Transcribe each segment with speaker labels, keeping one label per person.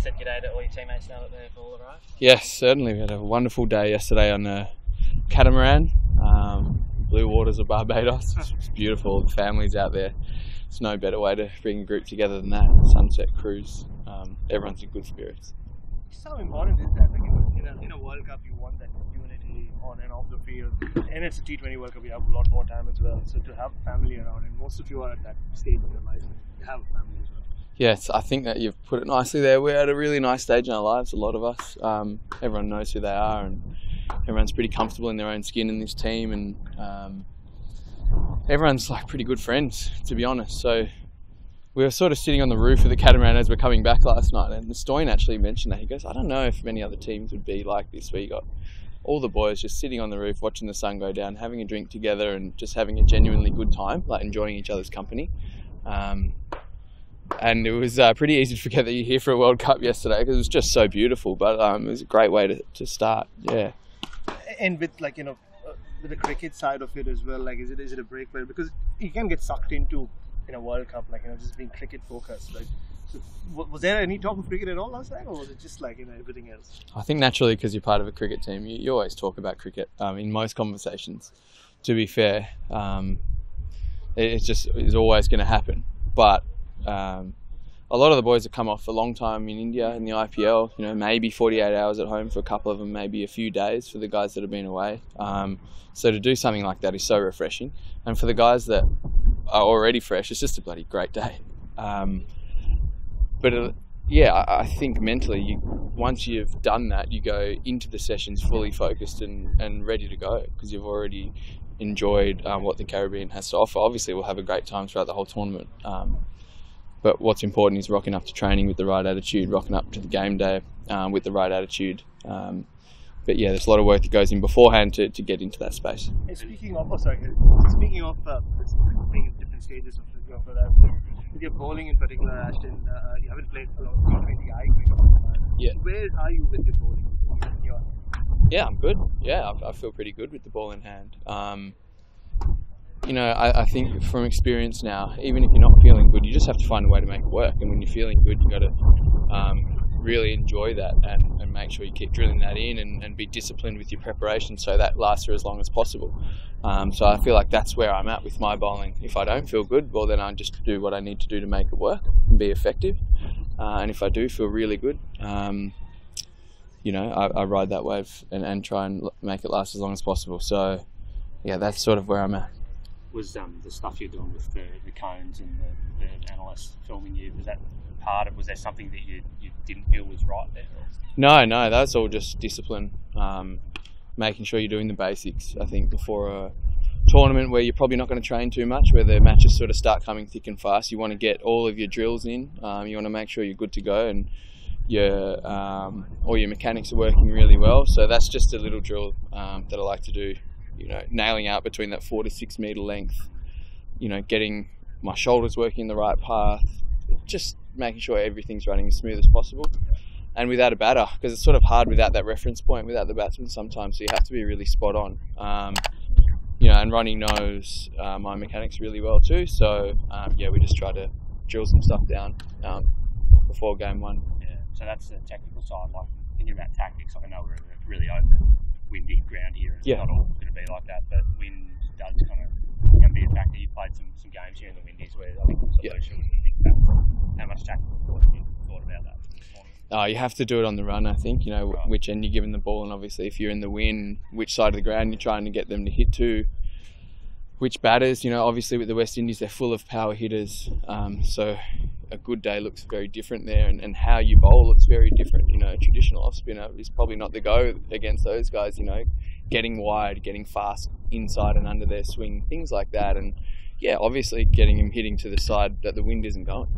Speaker 1: said g'day to all your teammates now that they've all arrived?
Speaker 2: Yes, certainly. We had a wonderful day yesterday on a catamaran, blue waters of Barbados. It's beautiful. The families out there. There's no better way to bring a group together than that. Sunset cruise. Everyone's in good spirits.
Speaker 3: Just how important is that? Like, in a World Cup, you want that unity on and off the field, and it's a T20 World Cup. You have a lot more time as well. So to have family around, and most of you are at that stage in your life, you have a family as well.
Speaker 2: Yes, I think that you've put it nicely there. We're at a really nice stage in our lives, a lot of us. Everyone knows who they are, and everyone's pretty comfortable in their own skin in this team, and everyone's like pretty good friends, to be honest. So we were sort of sitting on the roof of the catamaran as we're coming back last night, and the Stoyan actually mentioned that. He goes, I don't know if many other teams would be like this, where you got all the boys just sitting on the roof, watching the sun go down, having a drink together, and just having a genuinely good time, like enjoying each other's company. And it was pretty easy to forget that you're here for a World Cup yesterday, because it was just so beautiful. But it was a great way to start. Yeah.
Speaker 3: And with with the cricket side of it as well, like is it a break for it? Because you can get sucked into in a World Cup, just being cricket focused. Like, so was there any talk of cricket at all last night, or was it just everything else?
Speaker 2: I think naturally, because you're part of a cricket team, you always talk about cricket in most conversations. To be fair, it's always going to happen. But a lot of the boys have come off a long time in India in the IPL, maybe 48 hours at home for a couple of them, maybe a few days for the guys that have been away. So to do something like that is so refreshing. And for the guys that are already fresh, it's just a bloody great day. I think mentally, once you've done that, you go into the sessions fully focused and ready to go, because you've already enjoyed what the Caribbean has to offer. Obviously, we'll have a great time throughout the whole tournament. But what's important is rocking up to training with the right attitude, rocking up to the game day with the right attitude. There's a lot of work that goes in beforehand to get into that space.
Speaker 3: And speaking of being in different stages of that, with your bowling in particular, Ashton, you haven't played a lot of T20I cricket.
Speaker 2: Yeah.
Speaker 3: Where are you with your bowling?
Speaker 2: Yeah, I'm good. Yeah, I feel pretty good with the ball in hand. I think from experience now, even if you're not feeling good, you just have to find a way to make it work. And when you're feeling good, you got to really enjoy that and make sure you keep drilling that in and be disciplined with your preparation, so that lasts for as long as possible. So I feel like that's where I'm at with my bowling. If I don't feel good, well, then I just do what I need to do to make it work and be effective. And if I do feel really good, I ride that wave and try and make it last as long as possible. So yeah, that's sort of where I'm at.
Speaker 1: Was the stuff you're doing with the cones and the analysts filming you, was that part of, was there something that you didn't feel was right there?
Speaker 2: No, that's all just discipline. Making sure you're doing the basics. I think before a tournament where you're probably not going to train too much, where the matches sort of start coming thick and fast, you want to get all of your drills in. You want to make sure you're good to go and all your mechanics are working really well. So that's just a little drill that I like to do. Nailing out between that 4 to 6 metre length, getting my shoulders working in the right path, just making sure everything's running as smooth as possible. And without a batter, because it's sort of hard without that reference point, without the batsman sometimes, so you have to be really spot on. And Ronnie knows my mechanics really well too, so we just try to drill some stuff down before game one.
Speaker 1: Yeah, so that's the technical side, like thinking about tactics. I know we're really open, windy ground here. It's not all going to be like that, but wind does kind of can be a factor. You played some games here in the Windies where I think solution was a big factor. How much tactical thought have you thought about that this morning?
Speaker 2: You have to do it on the run, I think. Right. Which end you're giving the ball, and obviously if you're in the wind, which side of the ground you're trying to get them to hit to. Which batters, obviously with the West Indies, they're full of power hitters. So a good day looks very different there, and how you bowl looks very different. A traditional off spinner is probably not the go against those guys. Getting wide, getting fast inside and under their swing, things like that. And obviously getting him hitting to the side that the wind isn't going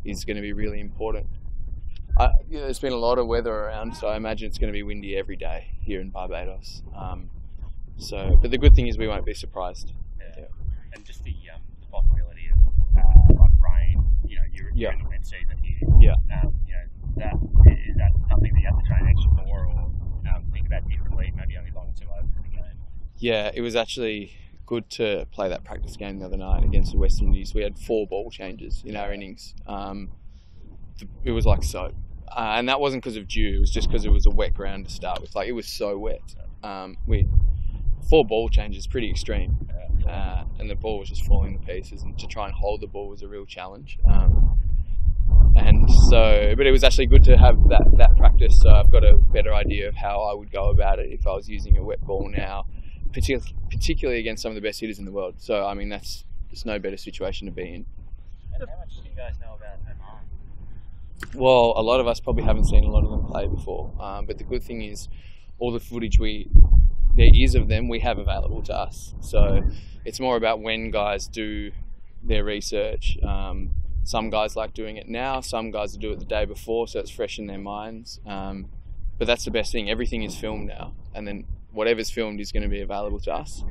Speaker 2: is going to be really important. There's been a lot of weather around, so I imagine it's going to be windy every day here in Barbados. But the good thing is we won't be surprised.
Speaker 1: Yeah. And just the possibility of rain. You're in the wet season here.
Speaker 2: Yeah.
Speaker 1: Is that something that you have to train extra for, or think about differently? Maybe only long 2 overs in the game.
Speaker 2: Yeah, it was actually good to play that practice game the other night against the West Indies. We had 4 ball changes in our innings. it was like soap. And that wasn't because of dew, it was just because it was a wet ground to start with. Like, it was so wet. 4 ball changes, pretty extreme. And the ball was just falling to pieces, and to try and hold the ball was a real challenge. But it was actually good to have that practice, so I've got a better idea of how I would go about it if I was using a wet ball now, particularly against some of the best hitters in the world. So, I mean, there's no better situation to be in.
Speaker 1: And how much do you guys know about Oman?
Speaker 2: Well, a lot of us probably haven't seen a lot of them play before, but the good thing is all the footage there is of them, we have available to us. So it's more about when guys do their research. Some guys like doing it now, some guys do it the day before, so it's fresh in their minds. But that's the best thing, everything is filmed now, and then whatever's filmed is going to be available to us.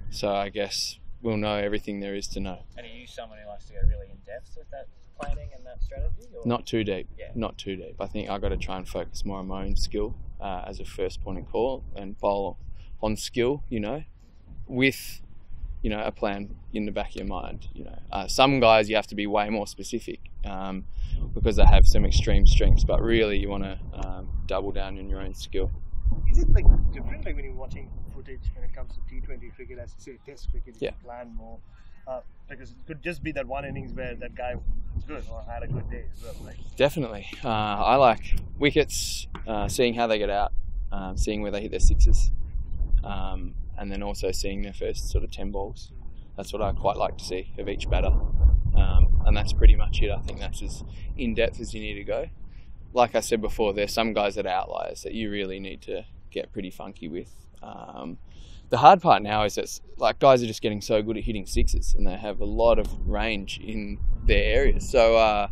Speaker 2: So I guess we'll know everything there is to know.
Speaker 1: And are you someone who likes to go really in depth with that planning and that strategy? Or?
Speaker 2: Not too deep.
Speaker 1: Yeah.
Speaker 2: Not too deep. I think I've got to try and focus more on my own skill as a first point of call, and bowl on skill, with a plan in the back of your mind. Some guys you have to be way more specific because they have some extreme strengths, but really you want to double down on your own skill.
Speaker 3: Is it like different, like when you're watching footage when it comes to T20 cricket as say Test cricket? You can plan more because it could just be that one innings where that guy was good or had a good day as well, right?
Speaker 2: Definitely. I like wickets, seeing how they get out, seeing where they hit their sixes, and then also seeing their first sort of 10 balls. That's what I quite like to see of each batter, and that's pretty much it. I think that's as in-depth as you need to go. Like I said before, there's some guys that are outliers that you really need to get pretty funky with. The hard part now is that guys are just getting so good at hitting sixes, and they have a lot of range in their areas. So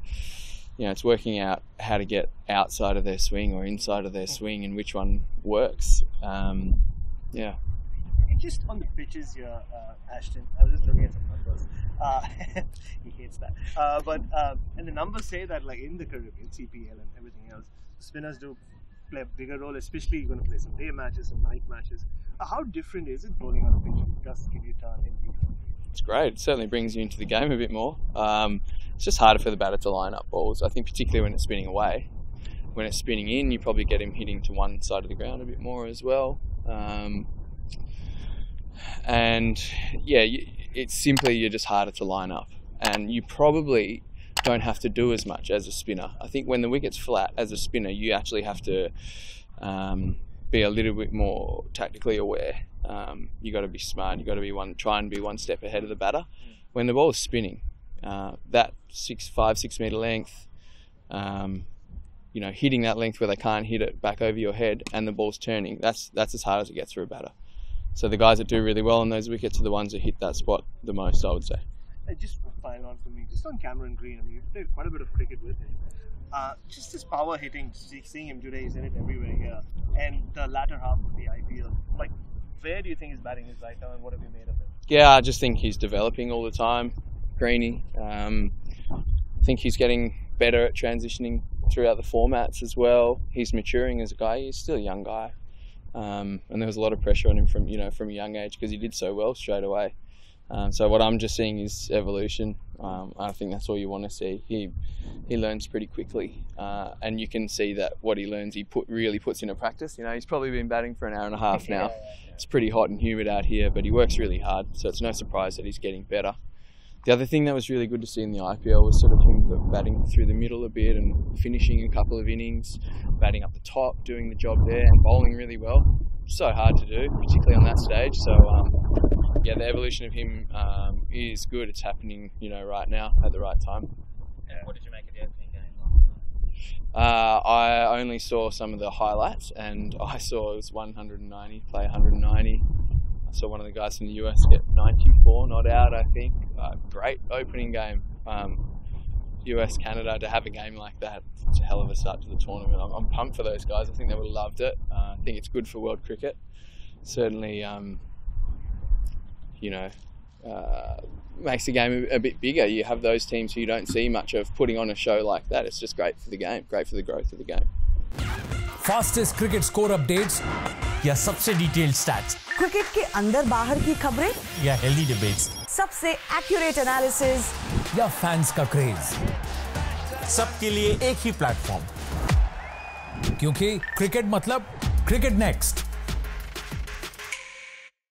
Speaker 2: it's working out how to get outside of their swing or inside of their swing and which one works.
Speaker 3: Just on the pitches here, Ashton, I was just looking at some numbers. He hates that. And the numbers say that, like in the Caribbean, CPL and everything else, spinners do play a bigger role, especially you're going to play some day matches, some night matches. How different is it bowling on a pitch? It does give you a turn in T20.
Speaker 2: It's great. It certainly brings you into the game a bit more. It's just harder for the batter to line up balls, I think, particularly when it's spinning away. When it's spinning in, you probably get him hitting to one side of the ground a bit more as well. It's simply you're just harder to line up, and you probably don't have to do as much as a spinner. I think when the wicket's flat as a spinner, you actually have to be a little bit more tactically aware. You got to be smart. You got to try and be one step ahead of the batter. When the ball is spinning, that 5-6 meter length, hitting that length where they can't hit it back over your head, and the ball's turning. That's as hard as it gets for a batter. So the guys that do really well on those wickets are the ones that hit that spot the most, I would say.
Speaker 3: Just a final one for me. Just on Cameron Green, I mean, you've played quite a bit of cricket with him. Just his power hitting, seeing him today, he's in it everywhere here. And the latter half of the IPL, like, where do you think his batting is right now, and what have you made of it?
Speaker 2: Yeah, I just think he's developing all the time, Greeny. I think he's getting better at transitioning throughout the formats as well. He's maturing as a guy. He's still a young guy. And there was a lot of pressure on him from a young age because he did so well straight away. So what I'm just seeing is evolution. I think that's all you want to see. He learns pretty quickly, and you can see that what he learns he really puts into practice. He's probably been batting for an hour and a half now. It's pretty hot and humid out here, but he works really hard, so it's no surprise that he's getting better. The other thing that was really good to see in the IPL was sort of him batting through the middle a bit and finishing a couple of innings, batting up the top, doing the job there, and bowling really well. So hard to do, particularly on that stage. So the evolution of him is good. It's happening, right now at the right time.
Speaker 1: What did you make of the opening game last night?
Speaker 2: I only saw some of the highlights, and I saw it was 190, play 190. I saw one of the guys from the US get 94 not out, I think. Great opening game. US Canada, to have a game like that, it's a hell of a start to the tournament. I'm pumped for those guys. I think they would have loved it. I think it's good for world cricket. Certainly, makes the game a bit bigger. You have those teams who you don't see much of putting on a show like that. It's just great for the game, great for the growth of the game.
Speaker 4: Fastest cricket score updates या सबसे detailed stats.
Speaker 5: Cricket के अंदर बाहर की खबरें
Speaker 4: या healthy debates.
Speaker 5: सबसे accurate analysis
Speaker 4: या fans का craze. सबके लिए एक ही प्लेटफॉर्म, क्योंकि क्रिकेट मतलब क्रिकेट नेक्स्ट।